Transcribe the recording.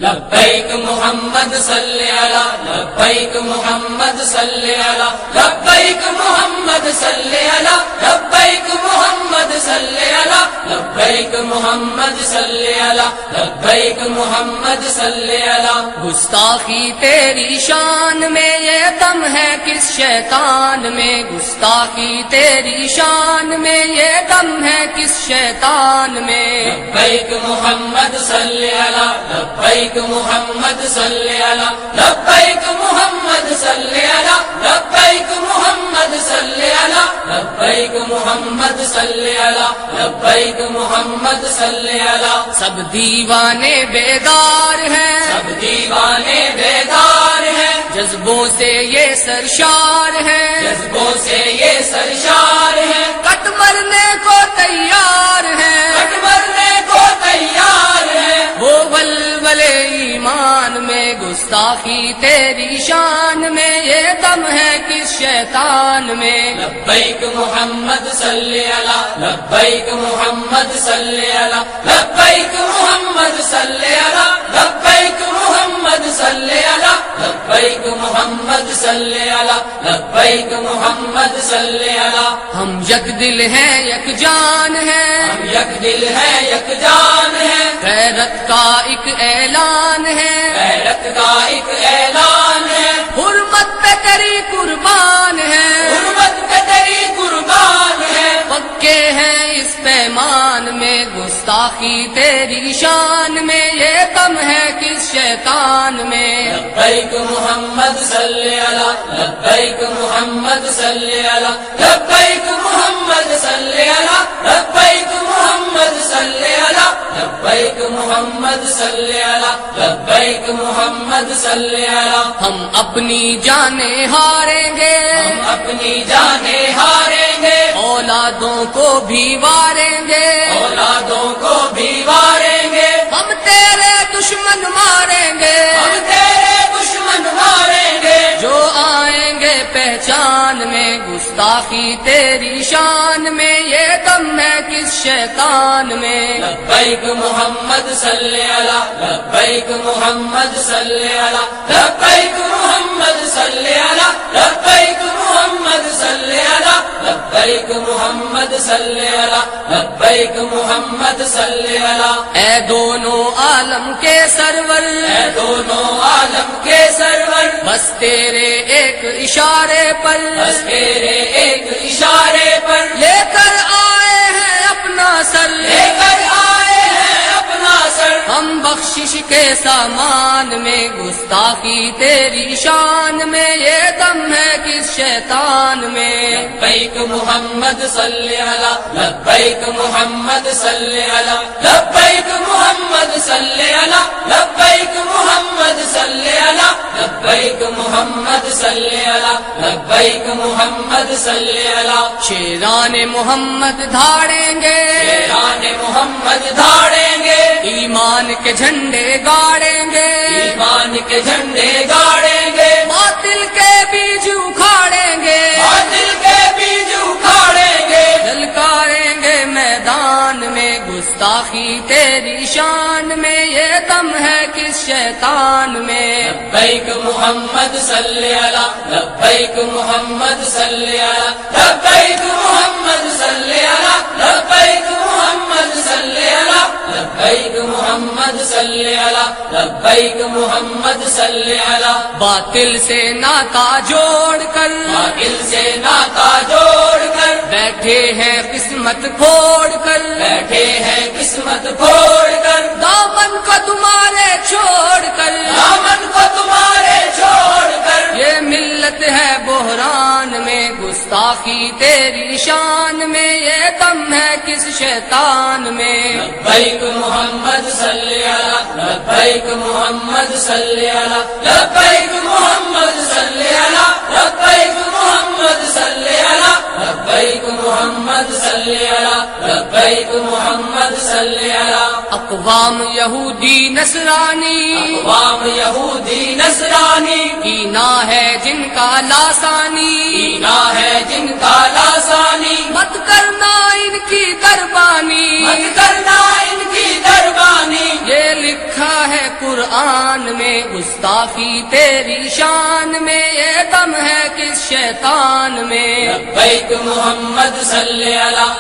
لبیک محمد صلی علی لبیک محمد صلی علی لبیک محمد صلی علی لبیک محمد صلی علی لبیک محمد صلی علی لبیک محمد صلی علی گستاخی تیری شان میں یہ دم ہے کس شیطان میں، گستاخی تیری شان میں یہ دم ہے کس شیطان میں۔ لبیک محمد صلی علی لبیک محمد صلی علی لبیک محمد صلی علی لبیک محمد صلی علی لبیک محمد صلی علی لبیک محمد صلی علی سب دیوانے بیدار ہیں، سب دیوانے بیدار ہیں، جذبوں سے یہ سرشار ہیں، جذبوں سے یہ سرشار ہیں، کٹ مرنے کو تیار ہیں، کٹ مرنے کو تیار ہیں۔ وہ ولولے ایمان میں گستاخی تیری شان میں یہ دم ہے کس شیطان میں۔ لبیک محمد صلی علی لبیک محمد صلی علی لبیک محمد صلی علی لبیک محمد صلی علی لبیک محمد صلی علی لبیک محمد صلی علی ہم یک دل ہیں یک جان ہیں، ہم یک دل ہے یک جان ہے، غیرت کا ایک اعلان ہے، غیرت کا ایک اعلان ہے، حرمت پہ تیری قربان ہے، حرمت پہ تیری قربان ہے۔ پکے ہیں اس پیمان میں گستاخی تیری شان میں یہ دم ہے کس شیطان میں۔ لبیک محمد صلی علی لبیک محمد صلی علی لبیک محمد صلی علی لبیک محمد صلی علی لبیک محمد صلی علی لبیک محمد صلی علی ہم اپنی جانیں ہاریں گے، ہم اپنی جانیں ہاریں گے، اولادوں کو بھی واریں گے، اولادوں کو بھی واریں گے، ہم تیرے دشمن ماریں گے، ہم تیرے دشمن ماریں گے۔ جو آئیں گے پہچان میں گستاخی تیری شان میں یہ دم ہے کس شیطان میں۔ لبیک محمد صلی علی لبیک محمد صلی علی لبیک محمد صلی علی لبیک محمد صلی علی لبیک محمد صلی علی لبیک محمد صلی علی اے دونوں عالم کے سرور، اے دونوں عالم کے سرور، بس تیرے ایک اشارے پر، بس تیرے ایک اشارے پر لے کر آئے ہیں اپنا سر، لے کر آئے ہیں اپنا سر۔ ہم بخشش کے سامان میں گستاخی تیری شان میں یہ دم ہے کس شیطان میں۔ لبیک محمد صلی علی لبیک محمد صلی علی لبیک محمد صلی علی لبیک محمد صلی علی لبیک محمد صلی علی لبیک محمد صلی علی شیران محمد دھاڑیں گے، شیران محمد دھاڑیں گے، ایمان کے جھنڈے گاڑیں گے، ایمان کے جھنڈے گاڑیں گے، باطل کے بیج اکھاڑیں گے، باطل کے بیج اکھاڑیں گے۔ للکاریں گے میدان میں گستاخی تیری شان میں یہ دم ہے کس شیطان میں۔ لبیک محمد صلی علی لبیک محمد صلی علی لبیک محمد صلی علی لبیک محمد صلی علی لبیک محمد صلی علی لبیک محمد صلی علی باطل سے ناتا جوڑ کر، باطل سے ناتا جوڑ کر، بیٹھے ہیں قسمت پھوڑ کر، بیٹھے ہیں قسمت پھوڑ کر، دامن کو تمہارے چھوڑ کر، دامن کو تمہارے چھوڑ کر۔ یہ ملت ہے بحران میں گستاخی تیری شان میں یہ دم ہے کس شیطان میں۔ لبیک محمد صلی علی لبیک محمد صلی علی لبیک محمد صلی علی لبیک محمد صلی علی لبیک محمد صلی علی لبیک محمد صلی علی اقوام یہودی نصرانی اقوام یہودی نصرانی کینا ہے جن کا لاسانی کینا ہے جن کا لاسانی مت کرنا ان کی قربانی مت کرنا ان کی قربانی یہ لکھا ہے قرآن میں گستاخی تیری شان میں یہ دم ہے کس شیطان میں لبیک محمد صلی علی